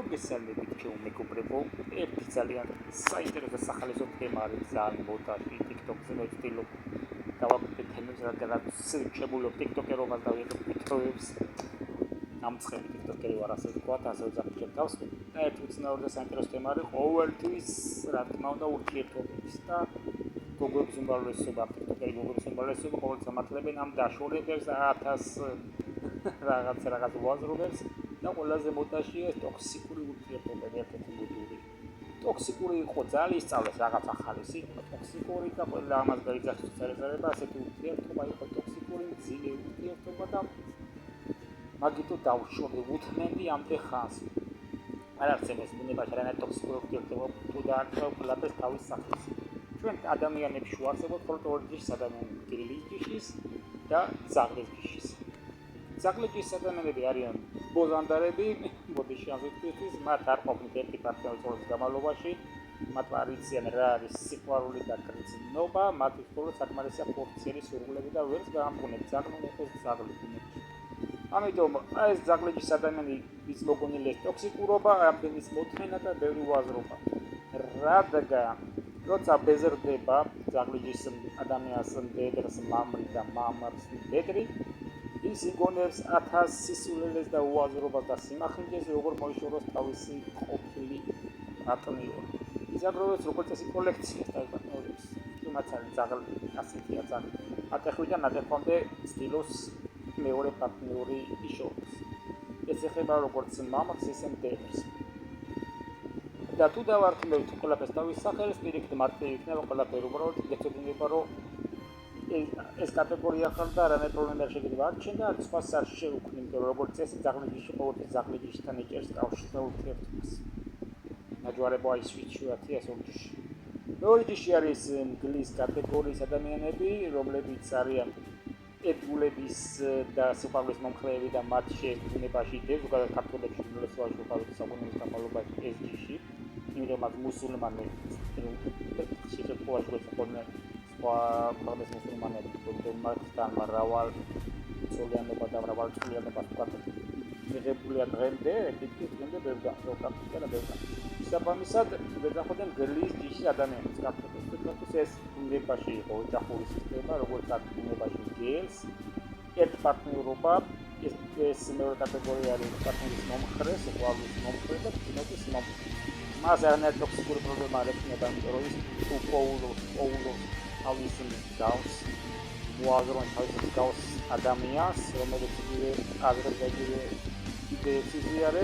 მოგესალმებით მეგობრებო, ერთი ძალიან საინტერესო სახალისო თემა არის ძალიან მოდაში TikTok-ზე მე ვცდილობ დავაკვირდეთ თემებს, რადგანაც შემოვლობ TikToker-ობას და ვიღებ ვიტყოებს. ამცხელი TikToker-ი ვარ, ასე ვთქვათ, ასე ვძახილებ თავს. და ერთი უცნაური და საინტერესო თემა არის ყოველთვის, რა თქმა უნდა, ურთიერთობების და გოგოების უმრავლესობა, TikToker-ი გოგოების უმრავლესობა ყოველთვის ამართლებენ ამ დაშორებებს, 1000 რაღაც უაზრობებს. და ყველაზე მოდაშია ტოქსიკური ურთიერთობები, ერთ-ერთი მუდური. ტოქსიკური იყო ძალიან სწავლეს რაღაც ახალის, იყო ტოქსიკური და ყველა ამას გაიძახის წერება, ასეთი ურთიერთობა იყო ტოქსიკური მძიმე ურთიერთობა და მაგითო დავშორე უთმენდი ამდენ ხანს. არ არცემეს ბუნებაში რანაირ ტოქსიკური ურთიერთობა თუ დაარქვეს თავის სახეს. ჩვენ ადამიანებში ვარსებობთ მხოლოდ ორი ჯიშის ადამიანები, გილის ჯიშის და ძაღლის ჯიშის. ძაღლის ჯიშის ადამიანები არიან ბოზანდარები, ბოდიში ამბობთ, მათ არ ყოფნით ერთი პარტნიორის წოლის განმავლობაში, მათ არიციან რა არის სიყვარული და გრძნობა, მათ უბრალოდ საკმარისია პორციული სურვილები და ვერც გაამგონებს ძაღლი იყოს ძაღლი. ამიტომ ეს ძაღლის ჯიშის ადამიანის მოგონილი ტოქსიკურობა, ამდენის მოთმენა და ბევრი უაზრობა. რადგან როცა ბეზრდება ძაღლის ჯიშის ადამიანს მდედრს მამრი და მამარს მდედრი ის იგონებს 1000 სისულელეს და უაზრობას და სიმახინჯეს, როგორ მოიშოროს თავისი ყოფილი პარტნიორი. იზამთრებს როგორც წესი კოლექციას და პარტნიორებს. თუმცა ძაღლი ასეთია ძაღლი. ატეხვიდან ატეხვამდე ცდილობს მეორე პარტნიორი იშოვოს. ეს ეხება როგორც მამას, ისე მდედრს. და თუ დავარქმევთ ყველაფერს თავის სახელს, პირიქით მარტივი იქნება ყველაფერი, უბრალოდ გეცოდინება, რომ ეს კატეგორია ხარ და რამე პრობლემა არ შეიძლება არჩენ და სხვა არ შეუქმნი, იმიტომ რომ როგორც წესი ძაღლის ჯიში ყოველთვის ძაღლის ჯიშთან იჭერს კავშირს და ურთიერთობას. ნაჯვარებო ის ვიჩვათი ეს ორი ჯიში. მეორე ჯიში არის მგლის კატეგორიის ადამიანები, რომლებიც არიან ერთგულების და სიყვარულის მომხრეები და მათ შეეძინებაში იდეებს, ზოგადად ქართველებში უმრავლესობაში უყავთ საკუთრის განმავლობაში ეს ჯიში, იმიტომ რომ მუსულმანები შეხედულაში ვეცხოვდნენ სხვა მუსულმანები, რომელთაგან მრავალ ცოლიანობა და მრავალ ცოლიანობა თქვათ მიღებულია დღემდე, დღემდე ბევრი. შესაბამისად, ვეძახოდნენ მგლის ჯიშის ადამიანებს ქართველებს. თუმცა ეს ბუნებაში იყო ოჯახური სისტემა, როგორც ბუნებაში გელს, ერთ პარტნიორობა, ეს მეორე კატეგორია არის პარტნიორის მომხრე, სიყვარულის მომხრე და ფინანსის მომხრე. მას არანაირ ტოქსიკური პრობლემა არ ექნება, იმიტომ რომ ის უყოვლობს თავის მსგავს, უაზროვან თავის მსგავს ადამიანს, რომელიც აზრებს და იდეებს იზიარებს.